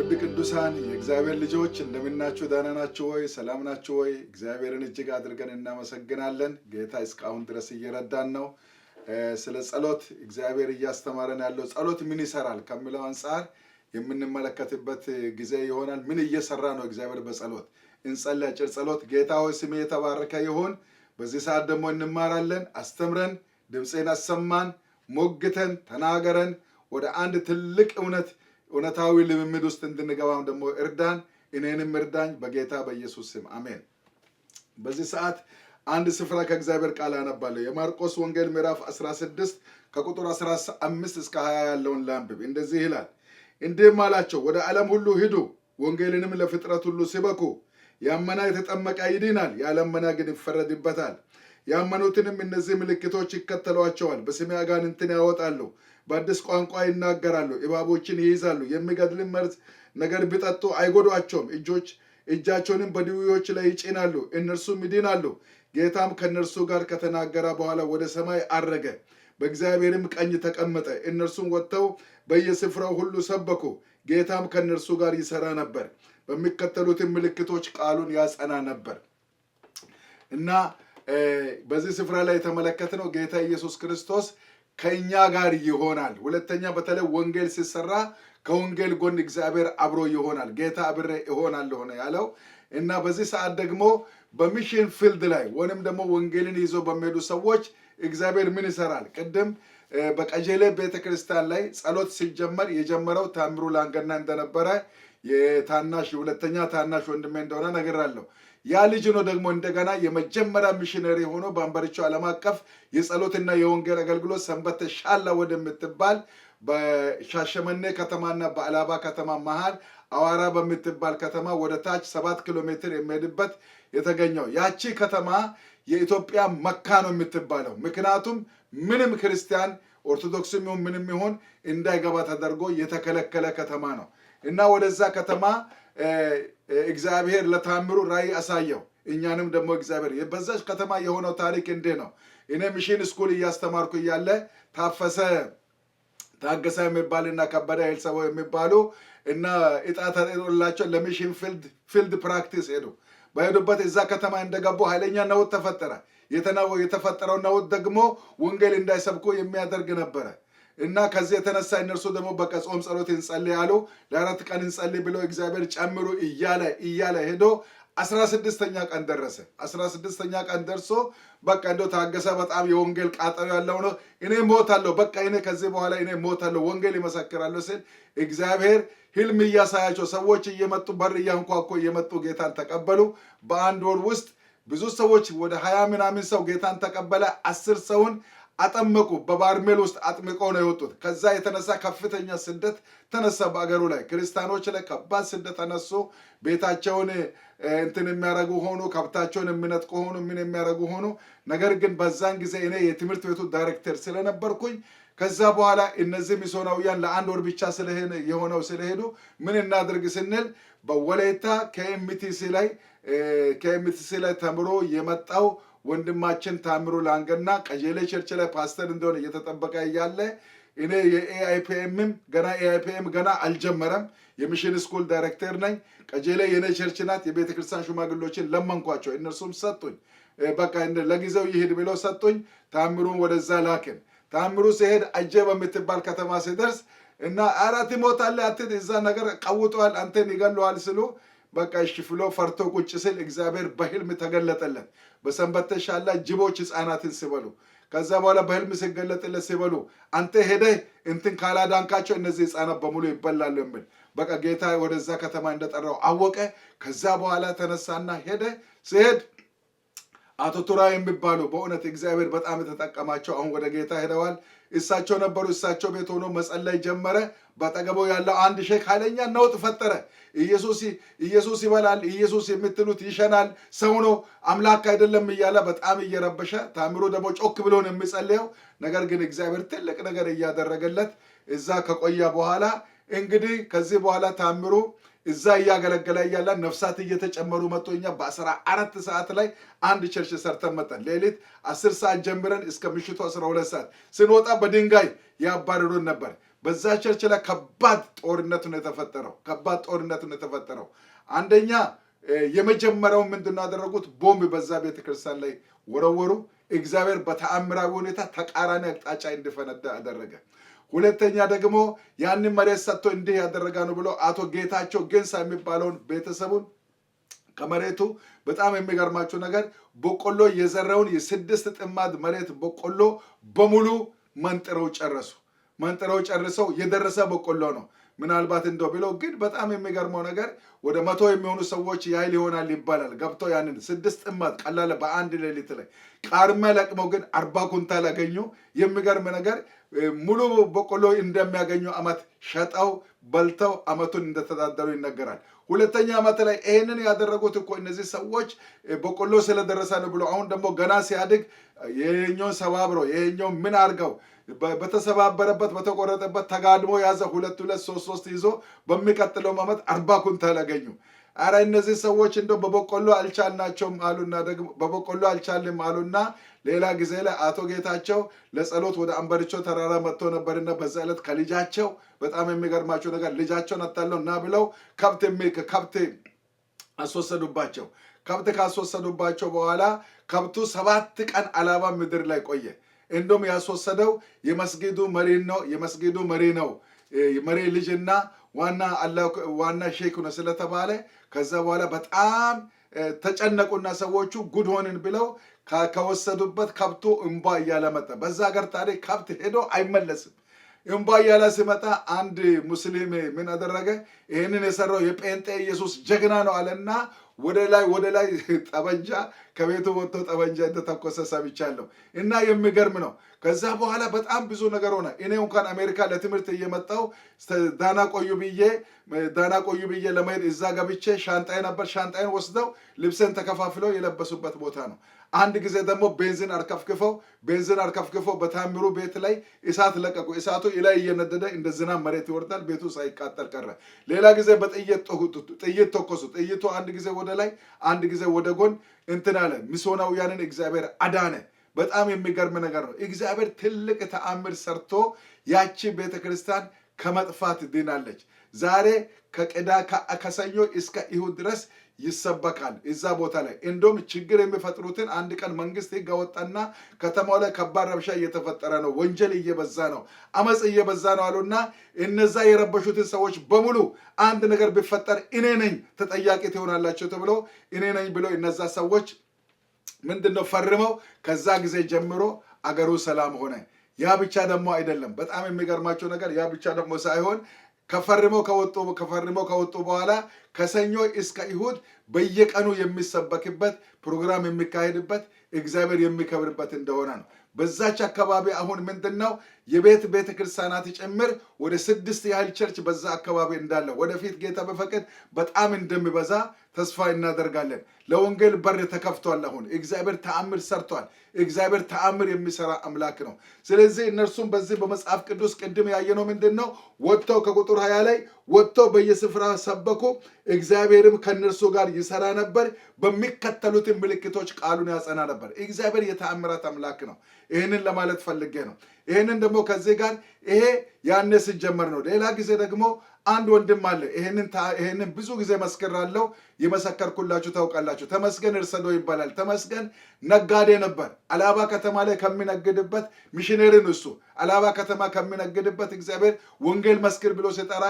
ውድ ቅዱሳን የእግዚአብሔር ልጆች እንደምናችሁ ደህና ናችሁ ወይ? ሰላም ናችሁ ወይ? እግዚአብሔርን እጅግ አድርገን እናመሰግናለን። ጌታ እስካሁን ድረስ እየረዳን ነው። ስለ ጸሎት እግዚአብሔር እያስተማረን ያለው ጸሎት ምን ይሰራል ከሚለው አንፃር የምንመለከትበት ጊዜ ይሆናል። ምን እየሰራ ነው እግዚአብሔር በጸሎት? እንጸልይ። አጭር ጸሎት። ጌታ ሆይ ስምህ የተባረከ ይሁን። በዚህ ሰዓት ደግሞ እንማራለን። አስተምረን፣ ድምፅህን አሰማን፣ ሞግተን፣ ተናገረን። ወደ አንድ ትልቅ እውነታዊ ልምምድ ውስጥ እንድንገባም ደግሞ እርዳን፣ እኔንም እርዳኝ በጌታ በኢየሱስ ስም አሜን። በዚህ ሰዓት አንድ ስፍራ ከእግዚአብሔር ቃል አነባለሁ። የማርቆስ ወንጌል ምዕራፍ 16 ከቁጥር 15 እስከ 20 ያለውን ላንብብ። እንደዚህ ይላል። እንዲህም አላቸው፣ ወደ ዓለም ሁሉ ሂዱ፣ ወንጌልንም ለፍጥረት ሁሉ ስበኩ። ያመነ የተጠመቀ ይድናል፣ ያላመነ ግን ይፈረድበታል። ያመኑትንም እነዚህ ምልክቶች ይከተሏቸዋል። በስሜ አጋንንትን ያወጣሉ፣ በአዲስ ቋንቋ ይናገራሉ፣ እባቦችን ይይዛሉ፣ የሚገድልን መርዝ ነገር ቢጠጡ አይጎዷቸውም። እጃቸውንም በድውዮች ላይ ይጭናሉ፣ እነርሱም ይድናሉ። ጌታም ከእነርሱ ጋር ከተናገረ በኋላ ወደ ሰማይ አረገ፣ በእግዚአብሔርም ቀኝ ተቀመጠ። እነርሱም ወጥተው በየስፍራው ሁሉ ሰበኩ። ጌታም ከእነርሱ ጋር ይሰራ ነበር፣ በሚከተሉትም ምልክቶች ቃሉን ያጸና ነበር። እና በዚህ ስፍራ ላይ የተመለከትነው ጌታ ኢየሱስ ክርስቶስ ከኛ ጋር ይሆናል። ሁለተኛ በተለይ ወንጌል ሲሰራ ከወንጌል ጎን እግዚአብሔር አብሮ ይሆናል። ጌታ አብሬ እሆናለሁ ነው ያለው። እና በዚህ ሰዓት ደግሞ በሚሽን ፊልድ ላይ ወይንም ደግሞ ወንጌልን ይዞ በሚሄዱ ሰዎች እግዚአብሔር ምን ይሰራል? ቅድም በቀጀሌ ቤተክርስቲያን ላይ ጸሎት ሲጀመር የጀመረው ታምሩ ላንገና እንደነበረ ሁለተኛ ታናሽ ወንድሜ እንደሆነ ነግራለሁ። ያ ልጅ ነው ደግሞ እንደገና የመጀመሪያ ሚሽነሪ ሆኖ በአንበሪቾ ዓለም አቀፍ የጸሎትና የወንጌል አገልግሎት ሰንበተ ሻላ ወደምትባል በሻሸመኔ ከተማና በአላባ ከተማ መሃል አዋራ በምትባል ከተማ ወደ ታች 7 ኪሎ ሜትር የሚሄድበት የተገኘው። ያቺ ከተማ የኢትዮጵያ መካ ነው የምትባለው። ምክንያቱም ምንም ክርስቲያን ኦርቶዶክስም ይሁን ምንም ይሁን እንዳይገባ ተደርጎ የተከለከለ ከተማ ነው። እና ወደዛ ከተማ እግዚአብሔር ለታምሩ ራእይ አሳየው። እኛንም ደግሞ እግዚአብሔር በዛች ከተማ የሆነው ታሪክ እንዲህ ነው። እኔ ሚሽን ስኩል እያስተማርኩ እያለ ታገሰ የሚባልና ከበደ ሄልሰቦ የሚባሉ እና እጣ ተጥሎላቸው ለሚሽን ፊልድ ፕራክቲስ ሄዱ። በሄዱበት እዛ ከተማ እንደገቡ ኃይለኛ ነውጥ ተፈጠረ። የተፈጠረው ነውጥ ደግሞ ወንጌል እንዳይሰብኩ የሚያደርግ ነበረ። እና ከዚህ የተነሳ እነርሱ ደግሞ በቃ ጾም ጸሎት እንጸልይ አሉ። ለ4 ቀን እንጸልይ ብለው እግዚአብሔር ጨምሩ እያለ ሄዶ 16ኛ ቀን ደረሰ። 16ኛ ቀን ደርሶ በቃ እንደው ታገሰ በጣም የወንጌል ቃጠሎ ያለው ነው። እኔ ሞታለሁ፣ በቃ እኔ ከዚህ በኋላ እኔ ሞታለሁ፣ ወንጌል ይመሰክራለሁ ሲል እግዚአብሔር ህልም እያሳያቸው ሰዎች እየመጡ በር እያንኳኩ እየመጡ ጌታን ተቀበሉ። በአንድ ወር ውስጥ ብዙ ሰዎች ወደ 20 ምናምን ሰው ጌታን ተቀበለ። 10 ሰውን አጠመቁ። በባርሜል ውስጥ አጥምቀው ነው የወጡት። ከዛ የተነሳ ከፍተኛ ስደት ተነሳ በአገሩ ላይ። ክርስቲያኖች ላይ ከባድ ስደት ተነሱ። ቤታቸውን እንትን የሚያረጉ ሆኑ፣ ከብታቸውን የሚነጥቁ ሆኑ፣ ምን የሚያረጉ ሆኑ። ነገር ግን በዛን ጊዜ እኔ የትምህርት ቤቱ ዳይሬክተር ስለነበርኩኝ ከዛ በኋላ እነዚህ ሚስዮናውያን ለአንድ ወር ብቻ ስለሄዱ ምን እናድርግ ስንል በወላይታ ከኤምቲሲ ላይ ተምሮ የመጣው ወንድማችን ታምሩ ላንገና ቀጀሌ ቸርች ላይ ፓስተር እንደሆነ እየተጠበቀ እያለ እኔ የኤአይፒኤም ገና አልጀመረም። የሚሽን ስኩል ዳይሬክተር ነኝ። ቀጀሌ የኔ ቸርች ናት። የቤተ ክርስቲያን ሽማግሌዎችን ለመንኳቸው፣ እነርሱም ሰጡኝ። በቃ ለጊዜው ይሄድ ብለው ሰጡኝ። ታምሩን ወደዛ ላክን። ታምሩ ሲሄድ አጀ በምትባል ከተማ ሲደርስ እና አራት ሞታለ አትት እዛ ነገር ቀውጠዋል፣ አንተን ይገለዋል ስሉ በቃ እሺ ብሎ ፈርቶ ቁጭ ሲል እግዚአብሔር በህልም ተገለጠለት። በሰንበተ ሻላ ጅቦች ህፃናትን ሲበሉ፣ ከዛ በኋላ በህልም ሲገለጥለት ሲበሉ አንተ ሄደህ እንትን ካላዳንካቸው እነዚህ ህፃናት በሙሉ ይበላሉ የሚል በቃ ጌታ ወደዛ ከተማ እንደጠራው አወቀ። ከዛ በኋላ ተነሳና ሲሄድ አቶ ቱራ የሚባሉ በእውነት እግዚአብሔር በጣም የተጠቀማቸው አሁን ወደ ጌታ ሄደዋል። እሳቸው ነበሩ። እሳቸው ቤት ሆኖ መጸለይ ጀመረ። በጠገቡ ያለው አንድ ሼክ ኃይለኛ ነውጥ ፈጠረ። ኢየሱስ ይበላል፣ ኢየሱስ የምትሉት ይሸናል፣ ሰው ነው አምላክ አይደለም እያለ በጣም እየረበሸ፣ ታምሩ ደግሞ ጮክ ብሎ ነው የሚጸልየው። ነገር ግን እግዚአብሔር ትልቅ ነገር እያደረገለት እዛ ከቆየ በኋላ እንግዲህ ከዚህ በኋላ ታምሩ እዛ እያገለገለ እያለ ነፍሳት እየተጨመሩ መጥቶ እኛ በ14 ሰዓት ላይ አንድ ቸርች ሰርተን መጣን። ሌሊት 10 ሰዓት ጀምረን እስከ ምሽቱ 12 ሰዓት ስንወጣ በድንጋይ ያባረሩን ነበር። በዛ ቸርች ላይ ከባድ ጦርነት ነው የተፈጠረው። አንደኛ የመጀመሪያው ምንድነው ያደረጉት? ቦምብ በዛ ቤተክርስቲያን ላይ ወረወሩ። እግዚአብሔር በተአምራዊ ሁኔታ ተቃራኒ አቅጣጫ እንዲፈነዳ አደረገ። ሁለተኛ ደግሞ ያንን መሬት ሰጥቶ እንዲህ ያደረጋ ነው ብሎ አቶ ጌታቸው ገንሳ የሚባለውን ቤተሰቡን ከመሬቱ በጣም የሚገርማችሁ ነገር በቆሎ የዘራውን የ6 ጥማድ መሬት በቆሎ በሙሉ መንጥረው ጨርሰው የደረሰ በቆሎ ነው። ምናልባት እንደው ብለው ግን በጣም የሚገርመው ነገር ወደ 100 የሚሆኑ ሰዎች ያይል ይሆናል ይባላል ገብተው ያንን 6 ጥማድ ቀላል በአንድ ሌሊት ላይ ቃርማ ለቅመው ግን 40 ኩንታል አገኙ። የሚገርም ነገር ሙሉ በቆሎ እንደሚያገኙ አመት ሸጠው በልተው አመቱን እንደተዳደሩ ይነገራል። ሁለተኛ አመት ላይ ይሄንን ያደረጉት እኮ እነዚህ ሰዎች በቆሎ ስለደረሰ ነው ብሎ አሁን ደግሞ ገና ሲያድግ ይሄኛውን ሰባብሮ ይሄኛው ምን አርገው በተሰባበረበት በተቆረጠበት ተጋድሞ ያዘ 2 3 ይዞ በሚቀጥለው አመት 40 ኩንታል አገኙ። አረ እነዚህ ሰዎች እንደው በበቆሎ አልቻልናቸውም አሉና ደግሞ በበቆሎ አልቻልም አሉና ሌላ ጊዜ ላይ አቶ ጌታቸው ለጸሎት ወደ አንበርቾ ተራራ መጥቶ ነበርና በዛ ዕለት ከልጃቸው በጣም የሚገርማቸው ነገር ልጃቸውን አታለው እና ብለው ከብት አስወሰዱባቸው። ከብት ካስወሰዱባቸው በኋላ ከብቱ 7 ቀን አላባ ምድር ላይ ቆየ። እንደውም ያስወሰደው የመስጊዱ መሪ ነው መሪ ልጅና ዋና ሼክ ነው ስለተባለ ከዛ በኋላ በጣም ተጨነቁና ሰዎቹ ጉድ ሆንን ብለው ከወሰዱበት ከብቱ እንባ እያለ መጣ። በዛ ሀገር ታዲያ ከብት ሄዶ አይመለስም። እንባ እያለ ሲመጣ አንድ ሙስሊም ምን አደረገ? ይህንን የሰራው የጴንጤ ኢየሱስ ጀግና ነው አለና ወደ ላይ ጠበንጃ ከቤቱ ወጥቶ ጠበንጃ እንደተኮሰ ሰምቻለሁ። እና የሚገርም ነው። ከዛ በኋላ በጣም ብዙ ነገር ሆነ። እኔ እንኳን አሜሪካ ለትምህርት እየመጣው ዳና ቆዩ ብዬ ለመሄድ እዛ ገብቼ ሻንጣዬን ወስደው ልብስን ተከፋፍለው የለበሱበት ቦታ ነው። አንድ ጊዜ ደግሞ ቤንዚን አርከፍክፈው በታምሩ ቤት ላይ እሳት ለቀቁ። እሳቱ ላይ እየነደደ እንደ ዝናብ መሬት ይወርዳል። ቤቱ ሳይቃጠል ቀረ። ሌላ ጊዜ ጥይት ተኮሱ። ጥይቱ አንድ ጊዜ ወደ ላይ አንድ ጊዜ ወደ ጎን እንትን አለ። ሚስዮናውያንን እግዚአብሔር አዳነ። በጣም የሚገርም ነገር ነው። እግዚአብሔር ትልቅ ተአምር ሰርቶ ያቺ ቤተክርስቲያን ከመጥፋት ድናለች። ዛሬ ከሰኞ እስከ እሁድ ድረስ ይሰበካል እዛ ቦታ ላይ። እንደውም ችግር የሚፈጥሩትን አንድ ቀን መንግስት ሕግ አወጣና ከተማው ላይ ከባድ ረብሻ እየተፈጠረ ነው፣ ወንጀል እየበዛ ነው፣ አመፅ እየበዛ ነው አሉና እነዛ የረበሹትን ሰዎች በሙሉ አንድ ነገር ቢፈጠር እኔ ነኝ ተጠያቂ ትሆናላችሁ ተብሎ እኔ ነኝ ብሎ እነዛ ሰዎች ምንድነው ፈርመው ከዛ ጊዜ ጀምሮ አገሩ ሰላም ሆነ። ያ ብቻ ደግሞ አይደለም። በጣም የሚገርማቸው ነገር ያ ብቻ ደግሞ ሳይሆን ከፈርመው ከወጡ በኋላ ከሰኞ እስከ እሁድ በየቀኑ የሚሰበክበት ፕሮግራም የሚካሄድበት እግዚአብሔር የሚከብርበት እንደሆነ ነው። በዛች አካባቢ አሁን ምንድነው ቤተክርስቲያናት ጭምር ወደ 6 ያህል ቸርች በዛ አካባቢ እንዳለ ወደፊት ጌታ በፈቀድ በጣም እንደሚበዛ ተስፋ እናደርጋለን። ለወንጌል በር ተከፍቷል። አሁን እግዚአብሔር ተአምር ሰርቷል። እግዚአብሔር ተአምር የሚሰራ አምላክ ነው። ስለዚህ እነርሱም በዚህ በመጽሐፍ ቅዱስ ቅድም ያየነው ምንድነው ወጥተው ከቁጥር 20 ላይ ወጥተው በየስፍራ ሰበኩ። እግዚአብሔርም ከነርሱ ጋር ይሰራ ነበር፣ በሚከተሉት ምልክቶች ቃሉን ያጸና ነበር። እግዚአብሔር የተአምራት አምላክ ነው። ይሄንን ለማለት ፈልጌ ነው። ይሄንን ደግሞ ከዚህ ጋር ይሄ ያኔ ሲጀመር ነው። ሌላ ጊዜ ደግሞ አንድ ወንድም አለ። ይሄንን ብዙ ጊዜ መስክራለሁ፣ የመሰከርኩላችሁ ታውቃላችሁ። ተመስገን እርሰዶ ይባላል። ተመስገን ነጋዴ ነበር። አላባ ከተማ ላይ ከሚነግድበት ሚሽነሪን እሱ አላባ ከተማ ከሚነግድበት እግዚአብሔር ወንጌል መስክር ብሎ ሲጠራ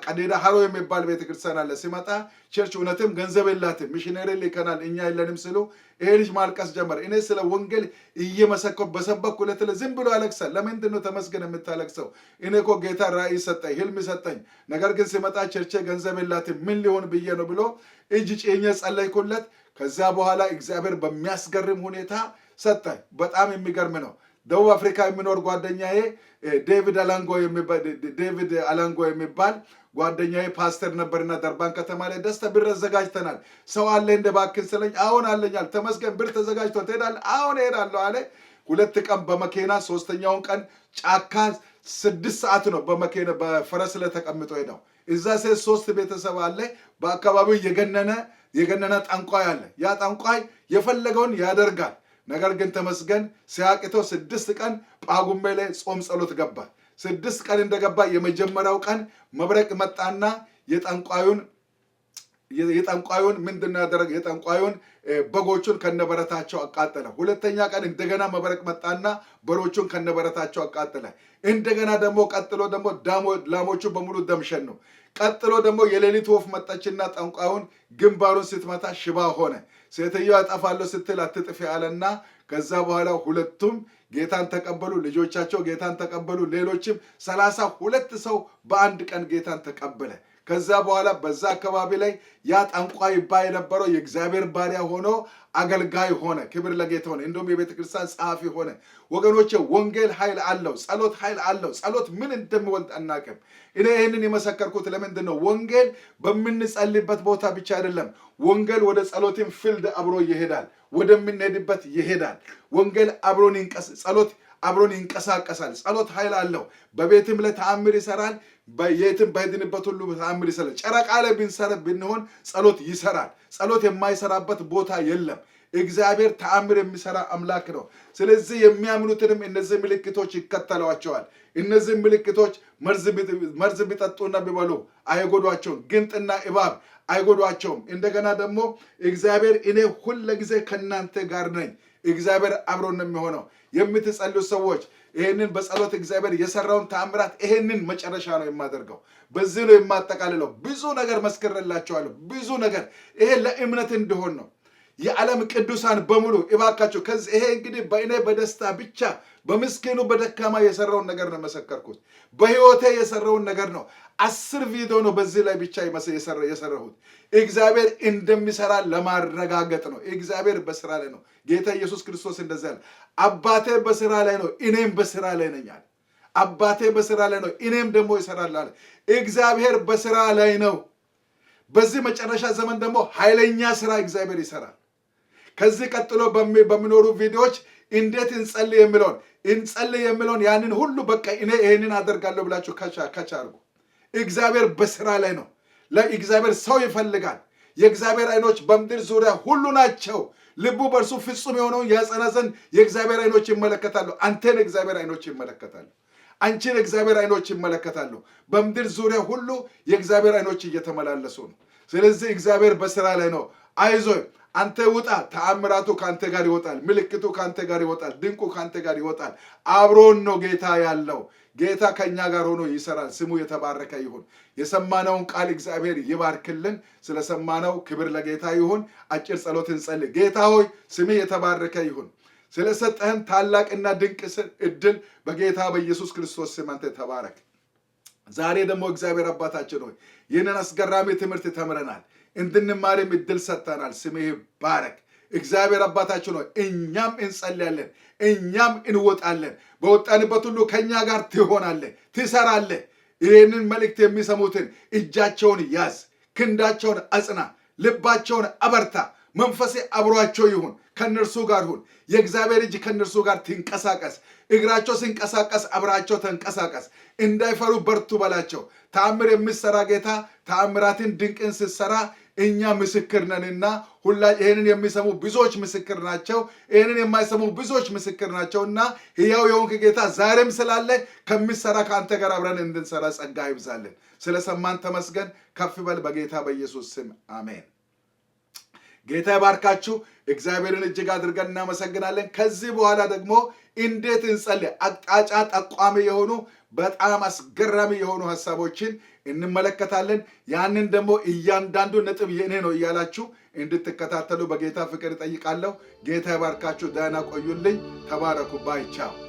ቀዴዳ ሀሮ የሚባል ቤተክርስቲያን አለ። ሲመጣ ቸርች እውነትም ገንዘብ የላትም፣ ሚሽነሪ ልከናል እኛ የለንም ስሉ ይሄ ልጅ ማልቀስ ጀመር። እኔ ስለ ወንጌል እየመሰከርኩ በሰበኩ ዕለት ዝም ብሎ ያለቅሳል። ለምንድን ነው ተመስገን የምታለቅሰው? እኔ እኮ ጌታ ራእይ ሰጠኝ፣ ህልም ሰጠኝ። ነገር ግን ሲመጣ ቸርቼ ገንዘብ የላትም ምን ሊሆን ብዬ ነው ብሎ እጅ ጭኜ ጸለይኩለት። ከዛ በኋላ እግዚአብሔር በሚያስገርም ሁኔታ ሰጠ። በጣም የሚገርም ነው። ደቡብ አፍሪካ የሚኖር ጓደኛዬ ዴቪድ አላንጎ የሚባል ጓደኛዬ ፓስተር ነበርና ደርባን ከተማ ላይ ደስታ ብር አዘጋጅተናል። ሰው አለ እንደ ባክን ስለኝ አሁን አለኛል። ተመስገን ብር ተዘጋጅቶ ትሄዳለህ? አሁን እሄዳለሁ አለ። 2 ቀን በመኪና 3ኛውን ቀን ጫካ 6 ሰዓት ነው በመኪና በፈረስ ላይ ተቀምጦ ሄደው። እዛ 3 ቤተሰብ አለ። በአካባቢው የገነነ ጠንቋይ አለ። ያ ጠንቋይ የፈለገውን ያደርጋል። ነገር ግን ተመስገን ሲያቅተው 6 ቀን ጳጉሜ ላይ ጾም ጸሎት ገባ። 6 ቀን እንደገባ የመጀመሪያው ቀን መብረቅ መጣና የጠንቋዩን ምንድነው ያደረገ? የጠንቋዩን በጎቹን ከነበረታቸው አቃጠለ። ሁለተኛ ቀን እንደገና መብረቅ መጣና በሮቹን ከነበረታቸው አቃጠለ። እንደገና ደግሞ ቀጥሎ ደግሞ ላሞቹ በሙሉ ደምሸን ነው። ቀጥሎ ደግሞ የሌሊት ወፍ መጣችና ጠንቋዩን ግንባሩን ስትመታ ሽባ ሆነ። ሴትዮዋ አጠፋለሁ ስትል አትጥፊ አለና ከዛ በኋላ ሁለቱም ጌታን ተቀበሉ። ልጆቻቸው ጌታን ተቀበሉ። ሌሎችም 32 ሰው በአንድ ቀን ጌታን ተቀበለ። ከዛ በኋላ በዛ አካባቢ ላይ ያ ጠንቋይ ይባል የነበረው የእግዚአብሔር ባሪያ ሆኖ አገልጋይ ሆነ። ክብር ለጌታ ሆነ። እንደውም የቤተ ክርስቲያን ጸሐፊ ሆነ። ወገኖቼ ወንጌል ኃይል አለው። ጸሎት ኃይል አለው። ጸሎት ምን እንደሚወልድ አናውቅም። እኔ ይህንን የመሰከርኩት ለምንድን ነው? ወንጌል በምንጸልይበት ቦታ ብቻ አይደለም። ወንጌል ወደ ጸሎትም ፊልድ አብሮ ይሄዳል። ወደምንሄድበት ይሄዳል። ወንጌል ጸሎት አብሮን ይንቀሳቀሳል። ጸሎት ኃይል አለው። በቤትም ላይ ተአምር ይሰራል። በየትም በሄድንበት ሁሉ ተአምር ይሰራል። ጨረቃ ላይ ብንሆን ጸሎት ይሰራል። ጸሎት የማይሰራበት ቦታ የለም። እግዚአብሔር ተአምር የሚሰራ አምላክ ነው። ስለዚህ የሚያምኑትንም እነዚህ ምልክቶች ይከተሏቸዋል። እነዚህ ምልክቶች መርዝ ቢጠጡና ቢበሉ አይጎዷቸውም። ግንጥና እባብ አይጎዷቸውም። እንደገና ደግሞ እግዚአብሔር እኔ ሁልጊዜ ከእናንተ ጋር ነኝ። እግዚአብሔር አብሮን ነው የሚሆነው። የምትጸልዩ ሰዎች ይሄንን በጸሎት እግዚአብሔር የሰራውን ተአምራት ይሄንን መጨረሻ ነው የማደርገው። በዚህ ነው የማጠቃልለው። ብዙ ነገር መስክሬላችኋለሁ። ብዙ ነገር ይሄ ለእምነት እንደሆን ነው። የዓለም ቅዱሳን በሙሉ እባካችሁ ከዚህ ይሄ እንግዲህ በእኔ በደስታ ብቻ በምስኪኑ በደካማ የሰራውን ነገር ነው መሰከርኩት። በህይወቴ የሰራውን ነገር ነው። 10 ቪዲዮ ነው በዚህ ላይ ብቻ የሰራሁት። እግዚአብሔር እንደሚሰራ ለማረጋገጥ ነው። እግዚአብሔር በስራ ላይ ነው። ጌታ ኢየሱስ ክርስቶስ እንደዛ ያለ አባቴ በስራ ላይ ነው፣ እኔም በስራ ላይ ነኝ አለ። አባቴ በስራ ላይ ነው፣ እኔም ደግሞ ይሰራል አለ። እግዚአብሔር በስራ ላይ ነው። በዚህ መጨረሻ ዘመን ደግሞ ኃይለኛ ስራ እግዚአብሔር ይሰራል። ከዚህ ቀጥሎ በሚኖሩ ቪዲዮዎች እንዴት እንጸልይ የሚለውን ያንን ሁሉ በቃ እኔ ይሄንን አደርጋለሁ ብላችሁ ከቻርጉ። እግዚአብሔር በስራ ላይ ነው። ለእግዚአብሔር ሰው ይፈልጋል። የእግዚአብሔር አይኖች በምድር ዙሪያ ሁሉ ናቸው። ልቡ በእርሱ ፍጹም የሆነውን ያጸና ዘንድ የእግዚአብሔር አይኖች ይመለከታሉ። አንተን እግዚአብሔር አይኖች ይመለከታሉ። አንቺን እግዚአብሔር አይኖች ይመለከታሉ። በምድር ዙሪያ ሁሉ የእግዚአብሔር አይኖች እየተመላለሱ ነው። ስለዚህ እግዚአብሔር በስራ ላይ ነው። አይዞህ አንተ ውጣ። ተአምራቱ ካንተ ጋር ይወጣል። ምልክቱ ካንተ ጋር ይወጣል። ድንቁ ካንተ ጋር ይወጣል። አብሮን ነው ጌታ ያለው። ጌታ ከኛ ጋር ሆኖ ይሰራል። ስሙ የተባረከ ይሁን። የሰማነውን ቃል እግዚአብሔር ይባርክልን። ስለሰማነው ክብር ለጌታ ይሁን። አጭር ጸሎት እንጸልይ። ጌታ ሆይ ስምህ የተባረከ ይሁን። ስለሰጠህን ታላቅና ድንቅ እድል በጌታ በኢየሱስ ክርስቶስ ስም አንተ ተባረክ። ዛሬ ደግሞ እግዚአብሔር አባታችን ሆይ ይህንን አስገራሚ ትምህርት ተምረናል። እንድንማርም እድል ሰጥተናል። ስምህ ባረክ። እግዚአብሔር አባታችን ሆይ እኛም እንጸልያለን፣ እኛም እንወጣለን። በወጣንበት ሁሉ ከኛ ጋር ትሆናለህ፣ ትሰራለህ። ይህንን መልእክት የሚሰሙትን እጃቸውን ያዝ፣ ክንዳቸውን አጽና፣ ልባቸውን አበርታ። መንፈሴ አብሯቸው ይሁን፣ ከነርሱ ጋር ሁን። የእግዚአብሔር እጅ ከነርሱ ጋር ትንቀሳቀስ። እግራቸው ሲንቀሳቀስ አብራቸው ተንቀሳቀስ። እንዳይፈሩ በርቱ በላቸው። ተአምር የሚሰራ ጌታ ተአምራትን ድንቅን ስትሰራ እኛ ምስክር ነንና ይህንን የሚሰሙ ብዙዎች ምስክር ናቸው። ይህንን የማይሰሙ ብዙዎች ምስክር ናቸውና ሕያው የሆንክ ጌታ ዛሬም ስላለ ከሚሰራ ከአንተ ጋር አብረን እንድንሰራ ጸጋ ይብዛልን። ስለሰማን ተመስገን። ከፍ በል በጌታ በኢየሱስ ስም አሜን። ጌታ ይባርካችሁ። እግዚአብሔርን እጅግ አድርገን እናመሰግናለን። ከዚህ በኋላ ደግሞ እንዴት እንጸልይ አቅጣጫ ጠቋሚ የሆኑ በጣም አስገራሚ የሆኑ ሐሳቦችን እንመለከታለን። ያንን ደግሞ እያንዳንዱ ነጥብ የኔ ነው እያላችሁ እንድትከታተሉ በጌታ ፍቅር እጠይቃለሁ። ጌታ ይባርካችሁ። ደህና ቆዩልኝ። ተባረኩ። ባይ ቻው።